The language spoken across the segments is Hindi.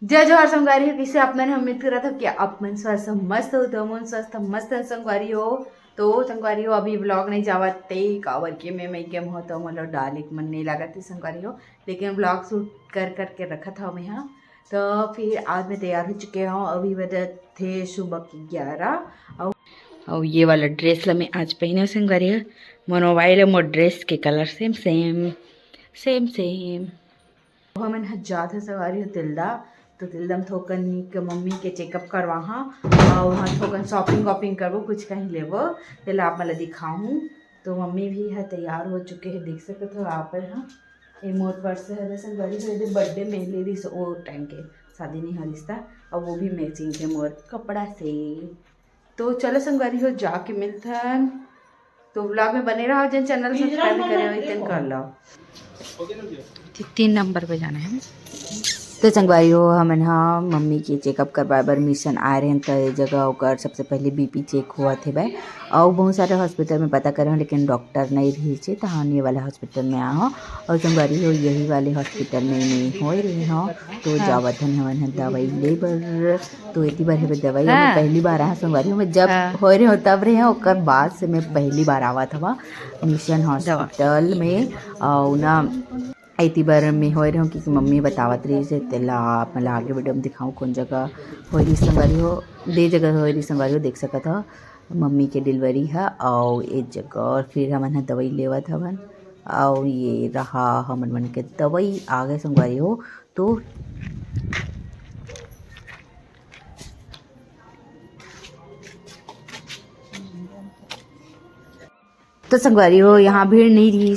जय जोहार संगवारी हो, किसे आप मैंने उम्मीद करा था कि आप मन स्वस्थ मस्त हो तो मन स्वस्थ मस्त संगवारी हो। तो संगवारी हो अभी व्लॉग नहीं जावते कावर के मैं गेम हो तो मतलब डाल एक मन नहीं लगा थी संगवारी हो, लेकिन व्लॉग शूट कर करके रखा था मैं यहाँ। तो फिर आज मैं तैयार हो चुके हूँ, अभी बजे थे सुबह की 11 और ये वाला ड्रेस ला मैं आज पहने संगवारी हो। मोर मोबाइल है मोर ड्रेस के colour same same same same. हमन जात है सवारी हो तिल्दा, तो तिल्दा में थोकन के मम्मी के चेकअप करवा हाँ और वहाँ थोकन शॉपिंग वॉपिंग करबो, कुछ कहीं लेबो तेल आप मतलब दिखाऊँ। तो मम्मी भी है तैयार हो चुके हैं, देख सकते हो आप हाँ। ये मोर पर्स है वैसे गड़ी से बर्थडे में ले रही वो टाइम के शादी नहीं हो रिश्ता, और वो भी मैचिंग थे मोर कपड़ा से। तो चलो संगवारी हो जाके मिलता है, तो व्लॉग में बने रहो, जिन चैनल सब्सक्राइब करे हो इतने कर लो। 3 नंबर पे जाना है। तो संगवारी हो हम हाँ मम्मी के चेकअप करवाए बर मिशन आए रहे तो ये जगह होकर सबसे पहले बीपी चेक हुआ थे भाई, और बहुत सारे हॉस्पिटल में पता करें लेकिन डॉक्टर नहीं रही थे, तो हाँ ये वाले हॉस्पिटल में आओ और संगवारी हो यही वाले हॉस्पिटल में नहीं हो रही हो। तो जावत हन दवाई ले बर, तो इतनी बार है दवाई मैं पहली बार आया संगवारी हो, मैं जब हो रहे हो तब रहे हैं और बाद से मैं पहली बार आवा था मिशन हॉस्पिटल में। और ना इतनी बार मैं हो रही हूँ क्योंकि मम्मी बतावत रही से तेला मतलब आगे वीडियो में दिखाऊँ कौन जगह हो रही संगवारी हो, दे जगह हो रही संगवारी हो देख सकत हो मम्मी के डिलीवरी है और एक जगह। और फिर हमन दवाई लेवत हवन और ये रहा हमन मन के दवाई आ गए संगवारी हो। तो संगवारी हो यहाँ भीड़ नहीं रही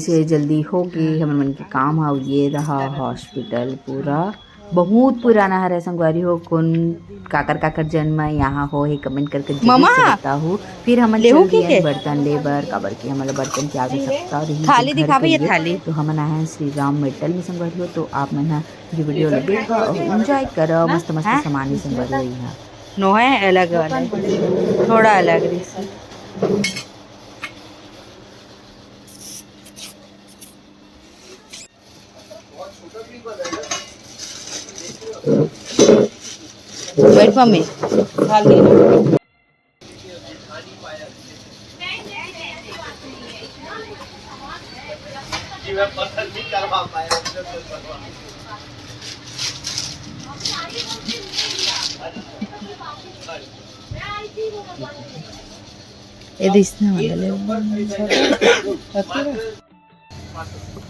से जल्दी हो गई हमन मन के काम है। ये रहा हॉस्पिटल पूरा बहुत पुराना है संगवारी हो, कौन काकर जन्म यहाँ हो है कमेंट करके जरूर से बताओ। फिर हम बर्तन ले बर काबर के हमारे बर्तन की आवश्यकता रही थाली दिखावे ये थाली, तो हम आए हैं श्री राम मेटल में संगवारी हो। तो आप मन ये वीडियो देखो और एंजॉय करो, मस्त मस्त सामान संगवारी हो यहाँ नो है अलग वाला थोड़ा अलग वेट फॉर मी ये दिसने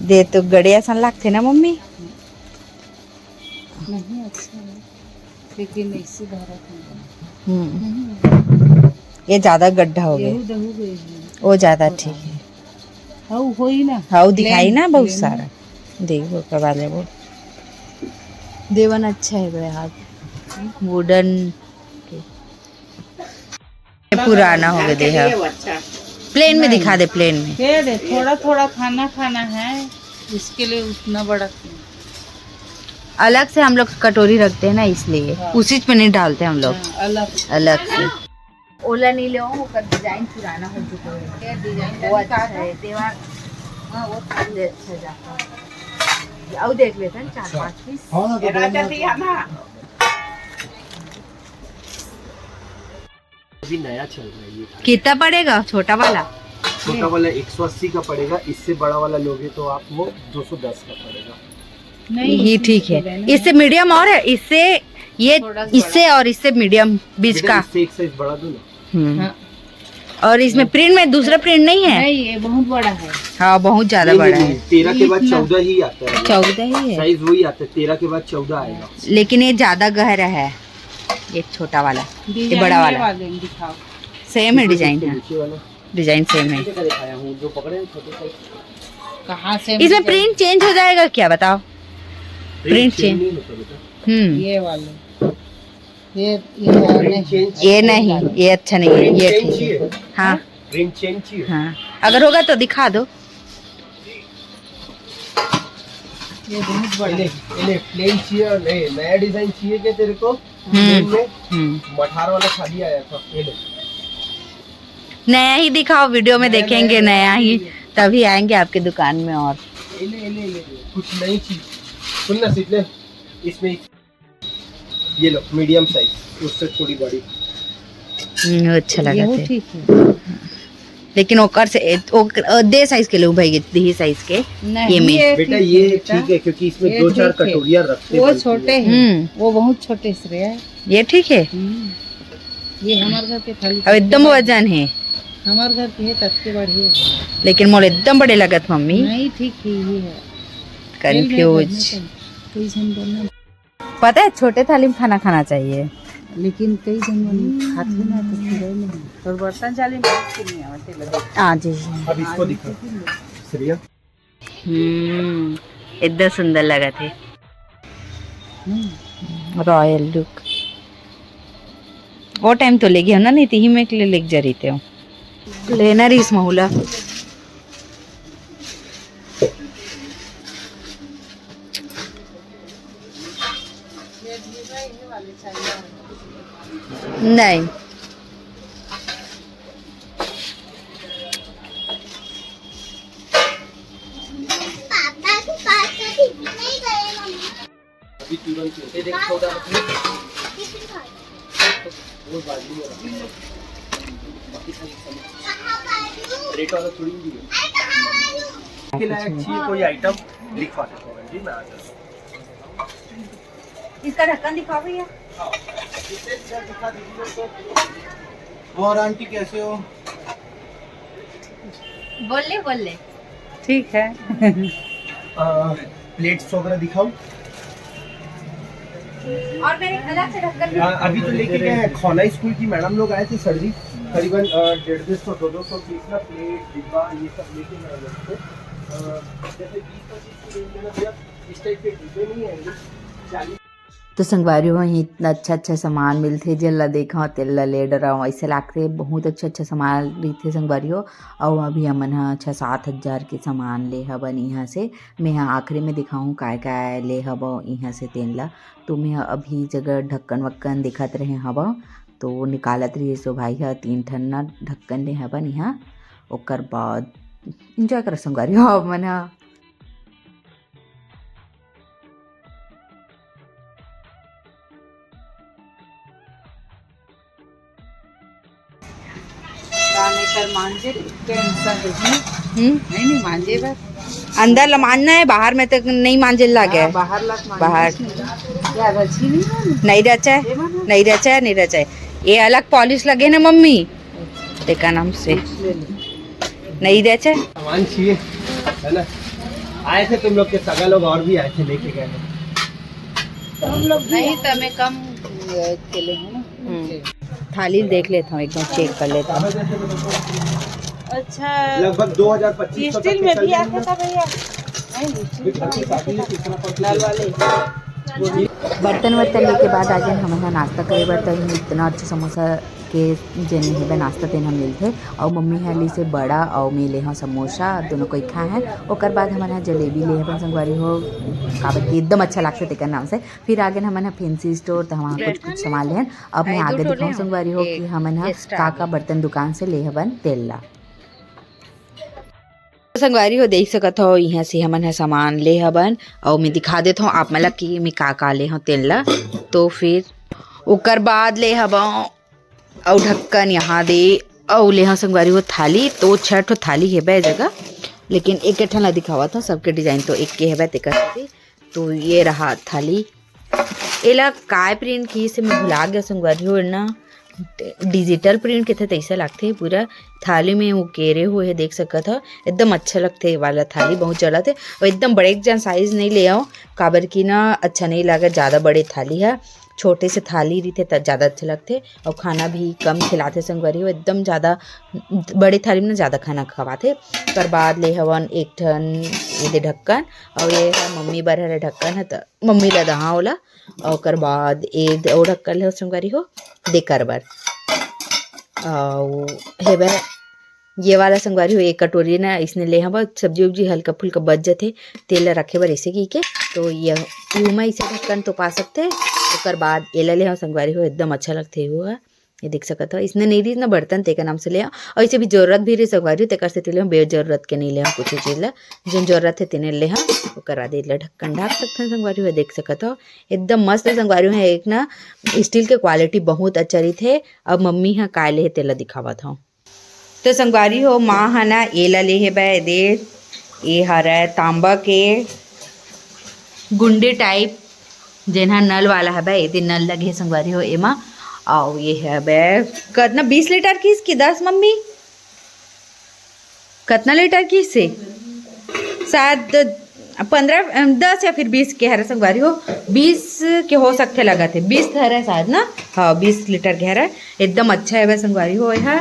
दे तो गड़िया सन लागते ना मम्मी नहीं अच्छा है लेकिन ऐसी भारत ये ज्यादा गड्ढा हो गया, वो ज्यादा ठीक है। हाँ हो ही ना, हाँ दिखाई ना बहुत सारा देखो करवा ले वो देवन अच्छा है बड़े हाथ वुडन पुराना हो गया देहा। प्लेन में दिखा दे, प्लेन में दे थोड़ा थोड़ा खाना है इसके लिए उतना बड़ा अलग से हम लोग कटोरी रखते हैं ना इसलिए उसी में नहीं डालते हम लोग अलग से। ओला नहीं ले वो डिजाइन पुराना हो चुका है, डिजाइन वो अच्छा है देवा हाँ वो अच्छा जाता है। आओ देख लेते हैं 4-5 पीस अभी नया चल रहा है ये। कितना पड़ेगा छोटा वाला 180 का पड़ेगा, इससे बड़ा वाला लोगे तो आप वो 210 का पड़ेगा। नहीं ये ठीक है, इससे मीडियम और है इससे ये इससे और इससे मीडियम बीच का इससे एक साइज बढ़ा दो ना। हाँ। और इसमें प्रिंट में दूसरा प्रिंट नहीं है, नहीं ये बहुत बड़ा है। हाँ बहुत ज्यादा बड़ा है। 13 के बाद 14 ही आता है, 14 ही है साइज वही आता है, 13 के बाद 14 आएगा। लेकिन ये ज्यादा गहरा है, ये छोटा वाला ये बड़ा वाला दिखाओ सेम है डिजाइन है, डिजाइन सेम है। जो पकड़े छोटे साइज कहाँ से इसमें प्रिंट चेंज हो जाएगा क्या बताओ? प्रिंट चेंज ये वाले ये नहीं ये अच्छा नहीं है, ये ठीक है। हाँ प्रिंट चेंज चाहिए, हाँ अगर होगा तो दिखा दो। ये बहुत बड़ा प्लेन चाहिए नहीं नया डिजाइन चाहिए क्या तेरे को? मठार वाला खाली आया था, नया ही दिखाओ, वीडियो में देखेंगे नया ही तभी आएंगे आपके दुकान में। और कुछ नई चीज सुनना सीख ले इसमें ये लो मीडियम साइज, उससे थोड़ी बड़ी। अच्छा लगा गेहूं थे ठीक है। लेकिन ओकर से दे साइज के लोग भाई दी साइज के नहीं ये में बेटा ये ठीक है क्योंकि इसमें ये 2-4 ठीक है। कटोरियां रखते वो बनती छोटे है। हैं, वो बहुत छोटे से है। ये ठीक है। ये हमारे घर के थाली अब एकदम वजन है हमारे घर के है तब बढ़िए। लेकिन मोल एकदम बड़े लगत मम्मी नहीं ठीक है ये है। कंफ्यूज। कई जन बनना, पता है छोटे थाली में खाना खाना चाहिए लेकिन कई जन बन खाते ना तो फिर नहीं। और बर्तन चाली में नहीं आते लगे। हाँ जी। अब इसको दिखा श्रेया। एकदम सुंदर लगा थे रॉयल लुक। वो टाइम तो ले गया ना, नहीं तो ही में के लिए लेके जा रही थे लेना रही इस महुला। नहीं अभी तुरंत ये देख सौदा वो बाजू में रखा। बाकी सारी सामान रेट वाला थोड़ी भी है के लायक चाहिए कोई आइटम लिखवा देता हूं जी मैं आ जाऊं। इसका ढक्कन दिखाओ भैया। और आंटी कैसे हो? बोल ले ठीक है। प्लेट्स वगैरह दिखाओ। और मेरे अलग से ढक्कन अभी तो लेके गए हैं खौना स्कूल की मैडम लोग आए थे सर जी, करीबन 150-200 पीस का प्लेट डिब्बा ये सब लेके गए लोग थे। जैसे 20-25 की रेंज में भैया इस टाइप के डिब्बे नहीं आएंगे 40। तो संगवारी वहीं इतना अच्छा सामान मिलते जल्ला देखा तेल्ला ले डरा ऐसे लागते बहुत अच्छा सामान रही संगवारी हो। और अभी हमन 6-7 हज़ार के सामान ले हबन यहाँ से। मैं यहाँ आखिरी में दिखाऊँ काय ले हब यहाँ से तेन ला। तो मैं अभी जगह ढक्कन वक्कन दिखत रहे हब तो निकालत रही सो भाई 3 ठन ना ढक्कन ले हबन यहाँ। ओकर बाद इंजॉय कर संगवारी हो मन मांझे नहीं मांझे बस अंदर ला मानना है, बाहर में तक नहीं मांझे लगे। बाहर लग बाहर क्या रची नहीं रचा है, नहीं रचा है, नहीं रचा है। ये अलग पॉलिश लगे ना मम्मी देखा नाम से नहीं रचा है। सामान चाहिए है ना, आए थे तुम लोग के सगा लोग और भी आए थे लेके गए हैं। तो हम लोग नहीं तो हमें कम खेले हैं ना। थाली देख लेता हूँ एकदम चेक कर लेता हूँ। अच्छा लगभग 2025 स्टील में भी आता था भैया। लाल वाले बर्तन वर्तन लेके बाद आगे हमारा नाश्ता करे बर्तन इतना अच्छा समोसा के जन है नाश्ता देना मिलते। और मम्मी हाली से बड़ा और मैं ले हाँ समोसा दोनों कोई खाए हैं। और बाद हमारे जलेबी ले अपन संगवारी हो काबर की एकदम अच्छा लगता तेकर नाम से। फिर आगे हमारे फैंसी स्टोर तो वहाँ कुछ सामान ले। अब मैं आगे दिखाऊँ संगवारी हो कि हमारे का बर्तन दुकान से ले हवन तेल ला। संगवारी हो देख सकत हो यहाँ से हमन है सामान ले हबन और मैं दिखा देता हूँ आप मतलब कि मैं का ले हूँ तेल ला। तो फिर ओकर बाद ले हबा और ढक्कन यहाँ दे और ले हाँ संगवारी हो थाली। तो 6 ठो थाली है बे जगह, लेकिन एक ठन ला दिखावा था सबके डिजाइन तो एक के है तेकर। तो ये रहा थाली। एला काय प्रिंट की से मैं भुला गया संगवारी हो ना, डिजिटल प्रिंट के थे तैसा लगते पूरा थाली में वो केरे हुए देख सकत था। एकदम अच्छा लगते वाला थाली बहुत चला थे। और एकदम बड़े जन साइज नहीं ले आओ काबर की ना अच्छा नहीं लगा, ज़्यादा बड़े थाली है। छोटे से थाली रही थे तब ज़्यादा अच्छे लगते और खाना भी कम खिलाते संगवारी हो। एकदम ज़्यादा बड़े थाली में ज़्यादा खाना खवाते। पर बाद ले हवन एक ठन ये ढक्कन और ये मम्मी बर हरे ढक्कन है तो मम्मी ला दहा ओला। और बाद एक और ढक्कन है संगवारी हो देकर बर है बे ये वाला संगवारी हो। एक कटोरी ना इसने ले हम सब्जी उब्जी हल्का फुल्का बच जाते तेल रखे बर ऐसे की के। तो ये में इसे ढक्कन तो पा सकते। उसकर बाद एला ले हम संगवारी हो एकदम अच्छा लगते हुआ ये देख सकत हो इसने नहीं रही ना बर्तन तेका नाम से ले और इसे भी जरूरत भी रही संगवारी तेकर से ले बेजरूरत के नहीं ले कुछ चीज ला जिन जरूरत है तेने ले वो करा दे ढक्कन ढाक सकते हैं संगवारी हो देख सकत हो एकदम मस्त संगवारी है एक ना स्टील के क्वालिटी बहुत अच्छा रही थे अब मम्मी हाँ काय ले तेला दिखावत हो तो संगवारी हो माँ है ना एला ले है बे दे ये हरा है तांबा के गुंडे टाइप जेना नल वाला है भाई ये नल लगे संगवारी हो एमा आओ ये है बे कितना 20 लीटर की इसकी 10 मम्मी कितना लीटर की इससे शायद 15 10 या फिर 20 के हरा संगवारी हो 20 के हो सकते लगा थे 20 है शायद ना हाँ 20 लीटर के हरा एकदम अच्छा है वह संगवारी हो है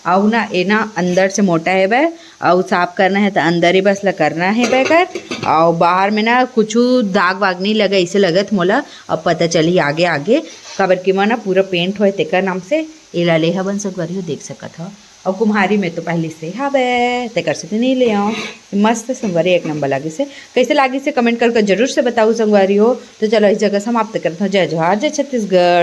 आउ ना ये ना अंदर से मोटा है वह और साफ करना है तो अंदर ही बस ला करना है बैकर और बाहर में ना कुछ दाग वाग नहीं लगा इसे लगत मोला अब पता चली आगे आगे काबर की ना पूरा पेंट हो तेकर नाम से एला ले बन संगवारी हो देख सकत हो और कुम्हारी में तो पहले से हाँ बे तेकर से तो नहीं ले आओ मस्त संगवारी एक नंबर लागे से कैसे लागे से कमेंट करके जरूर से बताओ संगवारी हो तो चलो इस जगह समाप्त करता हूँ जय जोहार जय छत्तीसगढ़।